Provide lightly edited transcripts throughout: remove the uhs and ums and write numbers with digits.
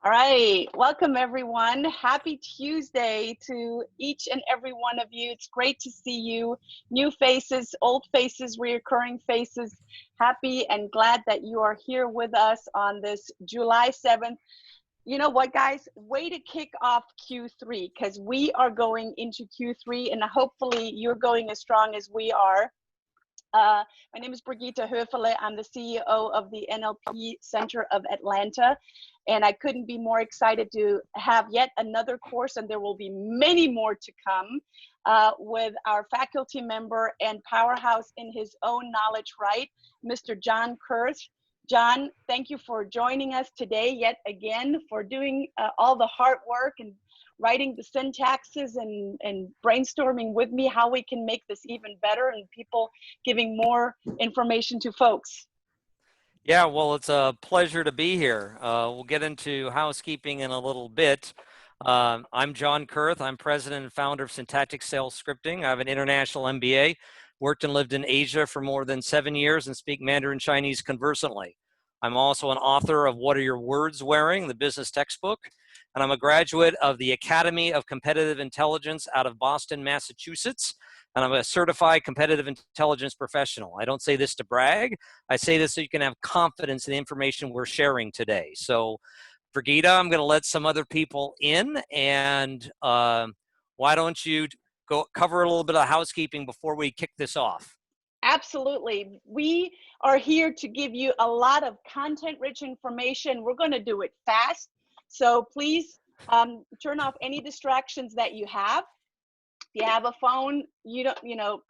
All right, welcome everyone. Happy Tuesday to each and every one of you. It's great to see you. New faces, old faces, reoccurring faces. Happy and glad that you are here with us on this July 7th. You know what, guys? Way to kick off Q3, because we are going into Q3 and hopefully you're going as strong as we are. My name is Brigitta Hoeferle. I'm the CEO of the NLP Center of Atlanta, and I couldn't be more excited to have yet another course, and there will be many more to come, with our faculty member and powerhouse in his own knowledge, right, Mr. John Kurth. John, thank you for joining us today yet again, for doing all the hard work and writing the syntaxes and brainstorming with me how we can make this even better and people giving more information to folks. Yeah, well, it's a pleasure to be here. We'll get into housekeeping in a little bit. I'm John Kurth. I'm president and founder of Syntactic Sales Scripting. I have an international MBA, worked and lived in Asia for more than 7 years, and speak Mandarin Chinese conversantly. I'm also an author of What Are Your Words Wearing, the business textbook, and I'm a graduate of the Academy of Competitive Intelligence out of Boston, Massachusetts, and I'm a certified competitive intelligence professional. I don't say this to brag. I say this so you can have confidence in the information we're sharing today. So, Brigitta, I'm going to let some other people in, and why don't you go cover a little bit of housekeeping before we kick this off? Absolutely. We are here to give you a lot of content-rich information. We're going to do it fast. So please turn off any distractions that you have. If you have a phone,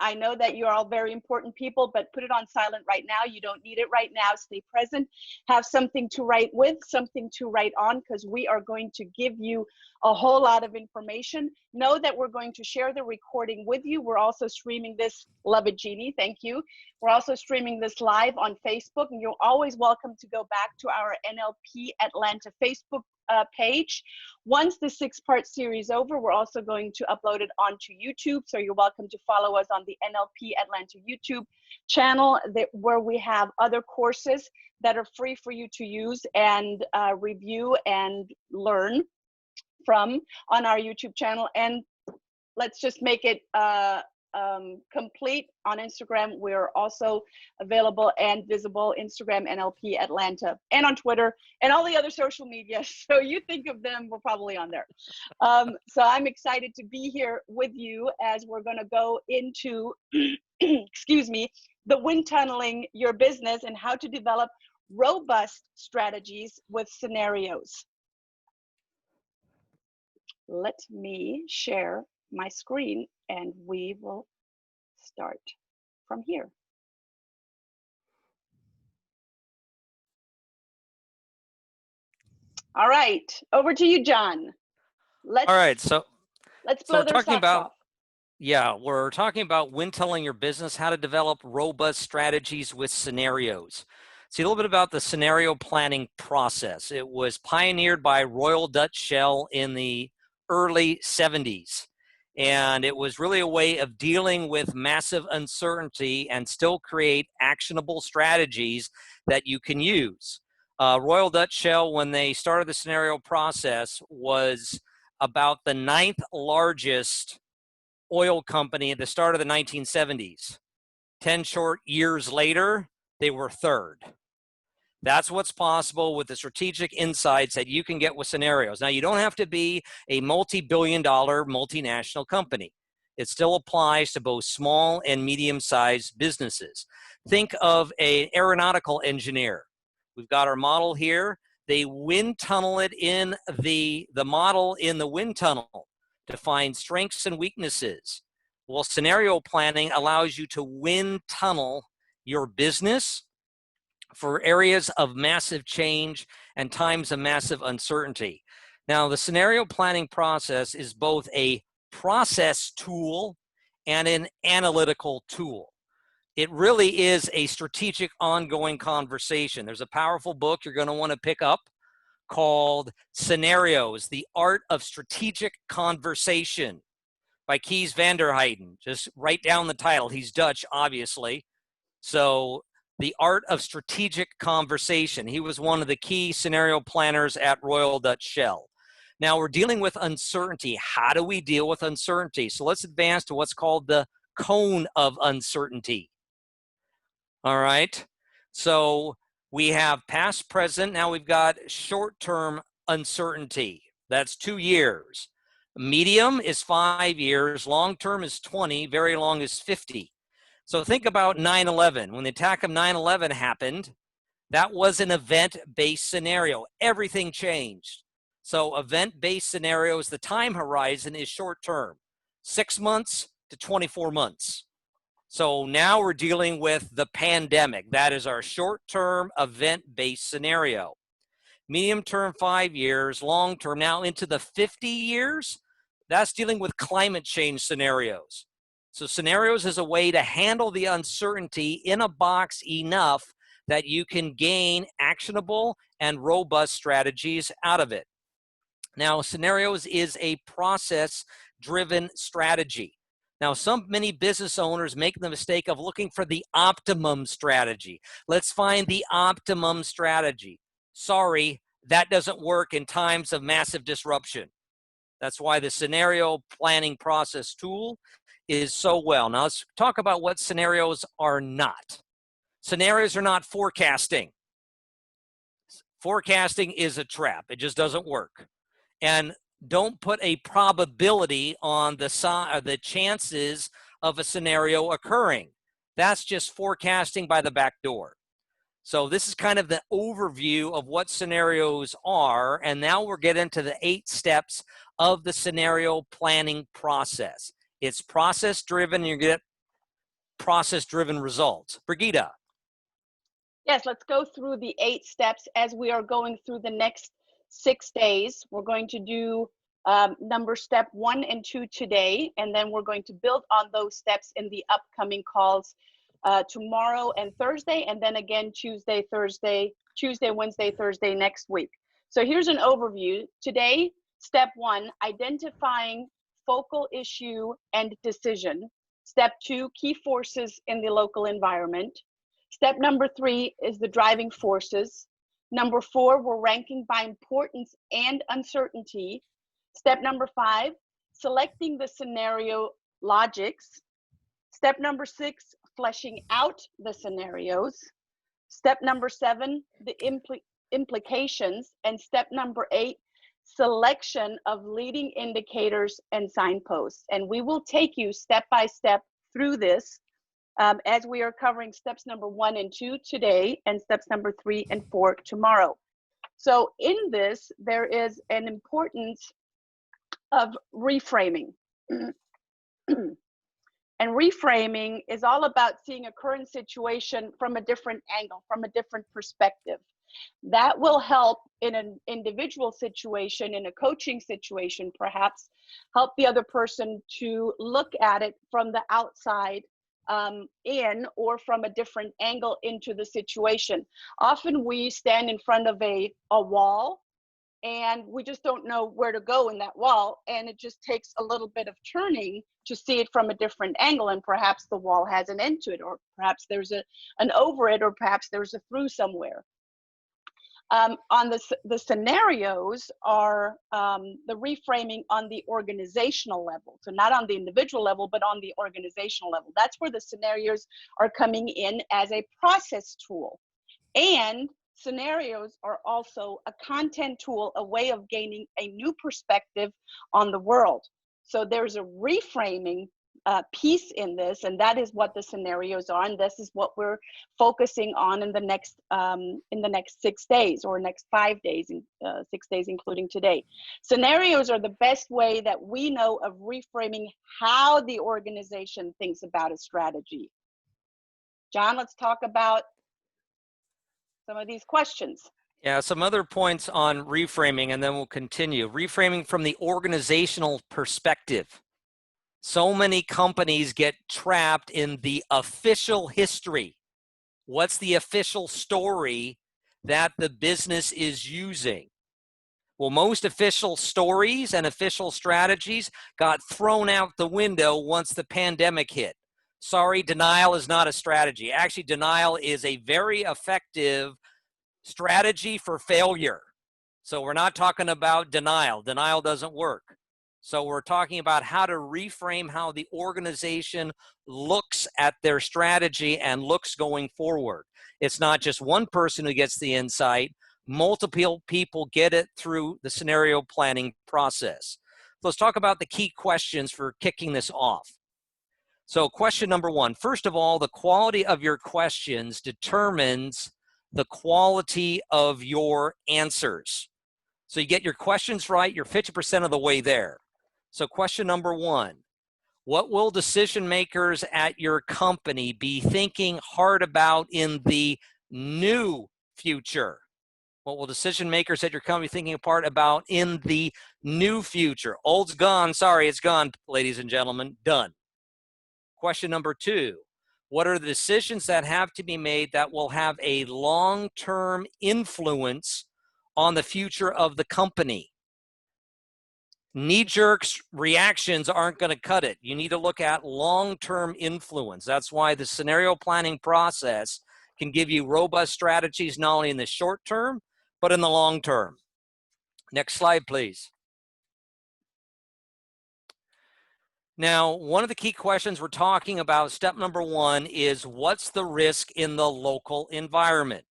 I know that you're all very important people, but put it on silent right now. You don't need it right now. Stay present. Have something to write with, something to write on, because we are going to give you a whole lot of information. Know that we're going to share the recording with you. We're also streaming this, love it, Jeannie, thank you. We're also streaming this live on Facebook, and you're always welcome to go back to our NLP Atlanta Facebook page. Once the 6-part series is over, we're also going to upload it onto YouTube. So you're welcome to follow us on the NLP Atlanta YouTube channel, where we have other courses that are free for you to use and review and learn from on our YouTube channel. And let's just make it complete on Instagram. We're also available and visible, Instagram NLP Atlanta, and on Twitter and all the other social media. So you think of them, we're probably on there. So I'm excited to be here with you as we're going to go into, excuse me, the wind tunneling your business and how to develop robust strategies with scenarios. Let me share my screen and we will start from here. All right, over to you, John. All right, so let's blow their socks off. Yeah, we're talking about wind tunneling your business, how to develop robust strategies with scenarios. See a little bit about the scenario planning process. It was pioneered by Royal Dutch Shell in the early 70s. And it was really a way of dealing with massive uncertainty and still create actionable strategies that you can use. Royal Dutch Shell, when they started the scenario process, was about the 9th largest oil company at the start of the 1970s. 10 short years later, they were 3rd. That's what's possible with the strategic insights that you can get with scenarios. Now, you don't have to be a multi-billion-dollar multinational company. It still applies to both small and medium-sized businesses. Think of an aeronautical engineer. We've got our model here. They wind tunnel it in the model in the wind tunnel to find strengths and weaknesses. Well, scenario planning allows you to wind tunnel your business for areas of massive change and times of massive uncertainty. Now, the scenario planning process is both a process tool and an analytical tool. It really is a strategic ongoing conversation. There's a powerful book you're going to want to pick up called Scenarios, The Art of Strategic Conversation by Kees van der Heijden. Just write down the title. He's Dutch, obviously. So The Art of Strategic Conversation. He was one of the key scenario planners at Royal Dutch Shell. Now we're dealing with uncertainty. How do we deal with uncertainty? So let's advance to what's called the cone of uncertainty. All right. So we have past, present. Now we've got short-term uncertainty. That's 2 years. Medium is 5 years. Long-term is 20. Very long is 50. So think about 9/11. When the attack of 9/11 happened, that was an event-based scenario. Everything changed. So event-based scenarios, the time horizon is short-term, 6 months to 24 months. So now we're dealing with the pandemic. That is our short-term event-based scenario. Medium-term, 5 years. Long-term, now into the 50 years, that's dealing with climate change scenarios. So scenarios is a way to handle the uncertainty in a box enough that you can gain actionable and robust strategies out of it. Now, scenarios is a process-driven strategy. Now, many business owners make the mistake of looking for the optimum strategy. Let's find the optimum strategy. Sorry, that doesn't work in times of massive disruption. That's why the scenario planning process tool is so well. Now let's talk about what scenarios are not. Scenarios are not forecasting. Forecasting is a trap. It just doesn't work. And don't put a probability on the chances of a scenario occurring. That's just forecasting by the back door. So this is kind of the overview of what scenarios are. And now we're getting into the 8 steps of the scenario planning process. It's process-driven, and you get process-driven results. Brigitta. Yes, let's go through the 8 steps as we are going through the next 6 days. We're going to do step 1 and 2 today, and then we're going to build on those steps in the upcoming calls tomorrow and Thursday, and then again Tuesday, Wednesday, Thursday next week. So here's an overview. Today, step 1, identifying focal issue and decision. Step 2, key forces in the local environment. Step number 3 is the driving forces. Number 4, we're ranking by importance and uncertainty. Step number 5, selecting the scenario logics. Step number 6, fleshing out the scenarios. Step number 7, the implications. And step number 8, selection of leading indicators and signposts. And we will take you step by step through this as we are covering steps number 1 and 2 today, and steps number 3 and 4 tomorrow. So in this, there is an importance of reframing. And reframing is all about seeing a current situation from a different angle, from a different perspective. That will help in an individual situation, in a coaching situation, perhaps help the other person to look at it from the outside in, or from a different angle into the situation. Often we stand in front of a wall, and we just don't know where to go in that wall, and it just takes a little bit of turning to see it from a different angle, and perhaps the wall has an end to it, or perhaps there's an over it, or perhaps there's a through somewhere. On the scenarios are the reframing on the organizational level. So not on the individual level, but on the organizational level. That's where the scenarios are coming in as a process tool. And scenarios are also a content tool, a way of gaining a new perspective on the world. So there's a reframing piece in this, and that is what the scenarios are, and this is what we're focusing on in the next 6 days, or next 5 days, 6 days including today. Scenarios are the best way that we know of reframing how the organization thinks about a strategy. John, let's talk about some of these questions. Yeah, some other points on reframing, and then we'll continue. Reframing from the organizational perspective. So many companies get trapped in the official history. What's the official story that the business is using? Well, most official stories and official strategies got thrown out the window once the pandemic hit. Sorry, denial is not a strategy. Actually, denial is a very effective strategy for failure. So we're not talking about denial. Denial doesn't work. So we're talking about how to reframe how the organization looks at their strategy and looks going forward. It's not just one person who gets the insight. Multiple people get it through the scenario planning process. So let's talk about the key questions for kicking this off. So question number one, first of all, the quality of your questions determines the quality of your answers. So you get your questions right, you're 50% of the way there. So question number one, what will decision makers at your company be thinking hard about in the new future? What will decision makers at your company be thinking hard about in the new future? Old's gone, sorry, it's gone, ladies and gentlemen, done. Question number two, what are the decisions that have to be made that will have a long-term influence on the future of the company? Knee-jerk reactions aren't going to cut it. You need to look at long-term influence. That's why the scenario planning process can give you robust strategies not only in the short term, but in the long term. Next slide, please. Now, one of the key questions we're talking about, step number one, is what's the risk in the local environment?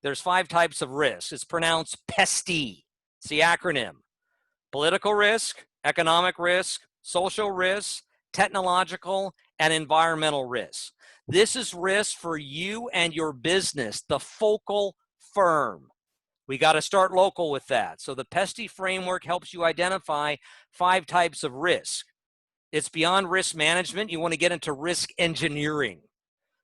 There's 5 types of risks. It's pronounced PESTY. It's the acronym. Political risk, economic risk, social risk, technological, and environmental risk. This is risk for you and your business, the focal firm. We got to start local with that. So the PESTY framework helps you identify 5 types of risk. It's beyond risk management. You want to get into risk engineering.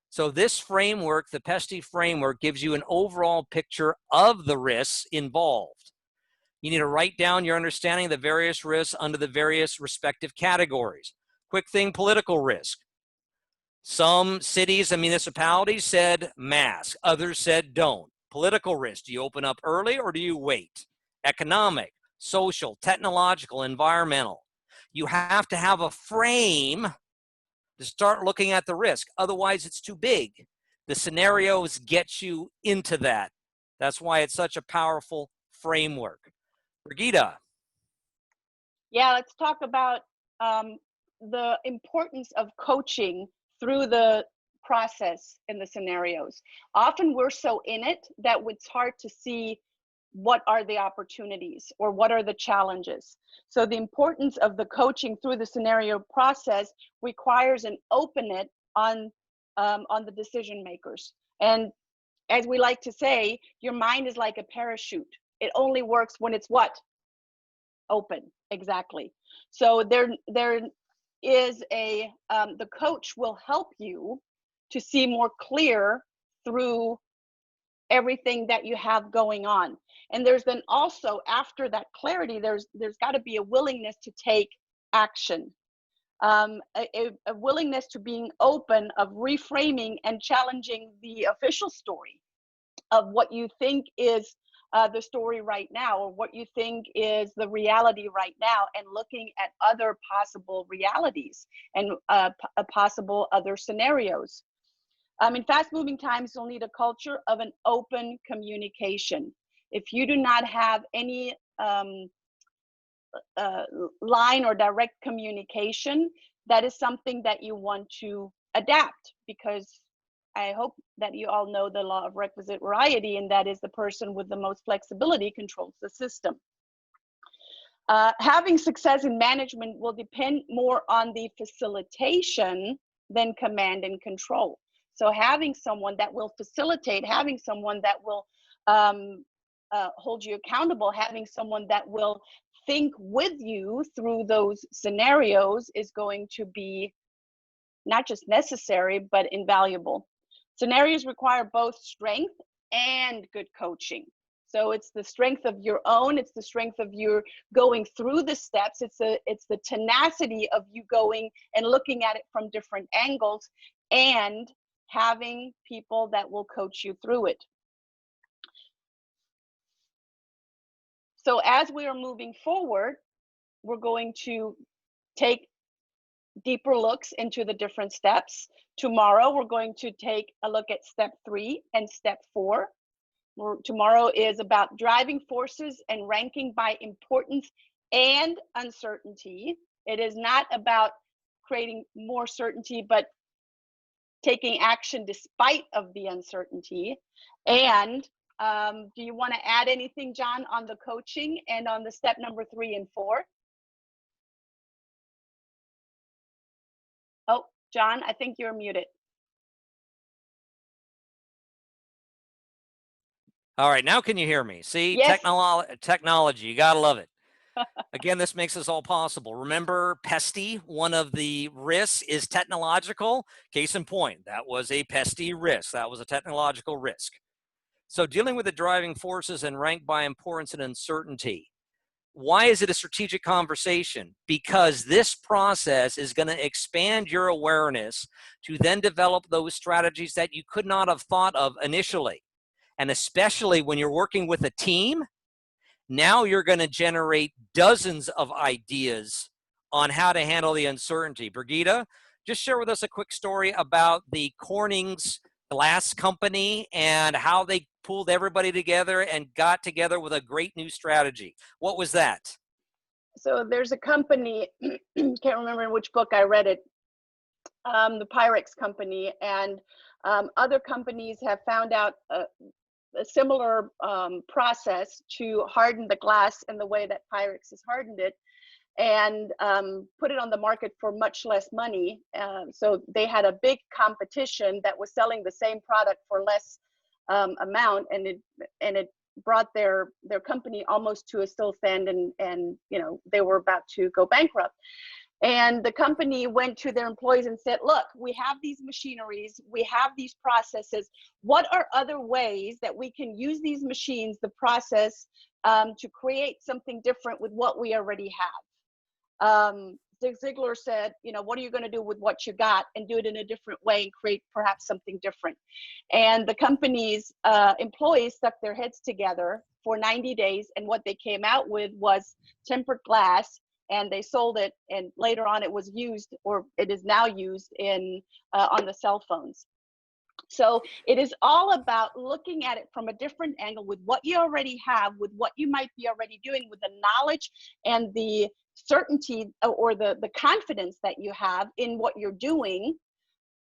So this framework, the PESTY framework, gives you an overall picture of the risks involved. You need to write down your understanding of the various risks under the various respective categories. Quick thing, political risk. Some cities and municipalities said mask. Others said don't. Political risk, do you open up early or do you wait? Economic, social, technological, environmental. You have to have a frame to start looking at the risk. Otherwise, it's too big. The scenarios get you into that. That's why it's such a powerful framework. Brigitta. Yeah, let's talk about the importance of coaching through the process in the scenarios. Often we're so in it that it's hard to see what are the opportunities or what are the challenges. So the importance of the coaching through the scenario process requires an openness on the decision makers. And as we like to say, your mind is like a parachute. It only works when it's what? Open. Exactly. So there is a the coach will help you to see more clear through everything that you have going on. And there's then also, after that clarity, there's got to be a willingness to take action, a willingness to being open, of reframing and challenging the official story of what you think is the story right now, or what you think is the reality right now, and looking at other possible realities and possible other scenarios. In fast-moving times, you'll need a culture of an open communication. If you do not have any line or direct communication, that is something that you want to adapt, because I hope that you all know the law of requisite variety, and that is the person with the most flexibility controls the system. Having success in management will depend more on the facilitation than command and control. So having someone that will facilitate, having someone that will hold you accountable, having someone that will think with you through those scenarios is going to be not just necessary, but invaluable. Scenarios require both strength and good coaching. So it's the strength of your own, it's the strength of your going through the steps, it's the tenacity of you going and looking at it from different angles, and having people that will coach you through it. So as we are moving forward, we're going to take deeper looks into the different steps. Tomorrow, we're going to take a look at step 3 and step 4. Tomorrow is about driving forces and ranking by importance and uncertainty. It is not about creating more certainty, but taking action despite of the uncertainty. And do you want to add anything, John, on the coaching and on the step number 3 and 4? Oh, John, I think you're muted. All right, now can you hear me? See, Yes. technology, you gotta love it. Again, this makes this all possible. Remember, pesty, one of the risks is technological. Case in point, that was a pesty risk. That was a technological risk. So dealing with the driving forces and rank by importance and uncertainty. Why is it a strategic conversation? Because this process is going to expand your awareness to then develop those strategies that you could not have thought of initially. And especially when you're working with a team, now you're going to generate dozens of ideas on how to handle the uncertainty. Brigitta, just share with us a quick story about the Corning's glass company and how they pulled everybody together and got together with a great new strategy. What was that? So there's a company, can't remember in which book I read it, the Pyrex company, and other companies have found out a similar process to harden the glass in the way that Pyrex has hardened it, and put it on the market for much less money. So they had a big competition that was selling the same product for less amount, and it brought their company almost to a standstill, and you know, they were about to go bankrupt. And the company went to their employees and said, look, we have these machineries, we have these processes. What are other ways that we can use these machines, the process, to create something different with what we already have? Zig Ziglar said, you know, what are you going to do with what you got, and do it in a different way and create perhaps something different? And the company's employees stuck their heads together for 90 days, and what they came out with was tempered glass, and they sold it, and later on it was used, or it is now used in on the cell phones. So it is all about looking at it from a different angle with what you already have, with what you might be already doing, with the knowledge and the certainty or the confidence that you have in what you're doing,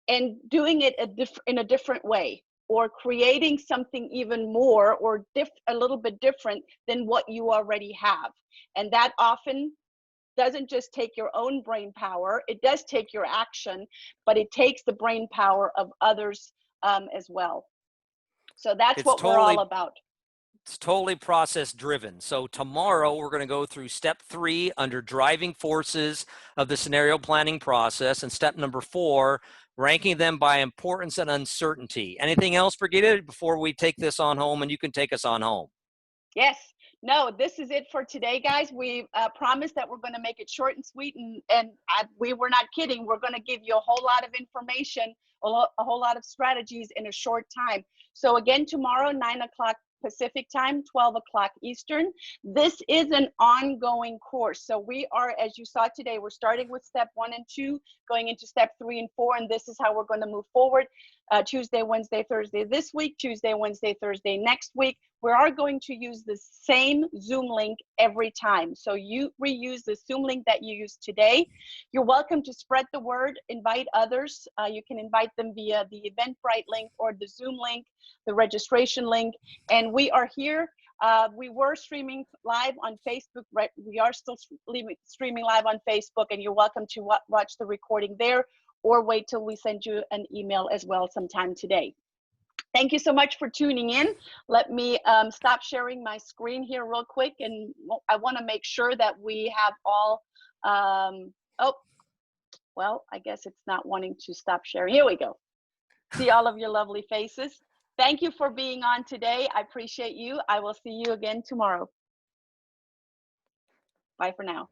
and doing it in a different way, or creating something even more or a little bit different than what you already have. And that often doesn't just take your own brain power, it does take your action, but it takes the brain power of others as well. So that's what we're all about. It's totally process driven. So tomorrow we're going to go through step 3 under driving forces of the scenario planning process, and step number 4, ranking them by importance and uncertainty. Anything else, Brigitta, before we take this on home and you can take us on home? Yes. No, this is it for today, guys. We promised that we're going to make it short and sweet, and we were not kidding. We're going to give you a whole lot of information, a whole lot of strategies in a short time. So again, tomorrow, 9 o'clock Pacific time, 12 o'clock Eastern. This is an ongoing course. So we are, as you saw today, we're starting with step 1 and 2, going into step 3 and 4, and this is how we're going to move forward. Tuesday, Wednesday, Thursday this week, Tuesday, Wednesday, Thursday next week. We are going to use the same Zoom link every time. So you reuse the Zoom link that you used today. You're welcome to spread the word, invite others. You can invite them via the Eventbrite link or the Zoom link, the registration link. And we are here. We were streaming live on Facebook. Right? We are still streaming live on Facebook, and you're welcome to watch the recording there, or wait till we send you an email as well sometime today. Thank you so much for tuning in. Let me stop sharing my screen here real quick, and I want to make sure that we have all, oh, well, I guess it's not wanting to stop sharing. Here we go. See all of your lovely faces. Thank you for being on today. I appreciate you. I will see you again tomorrow. Bye for now.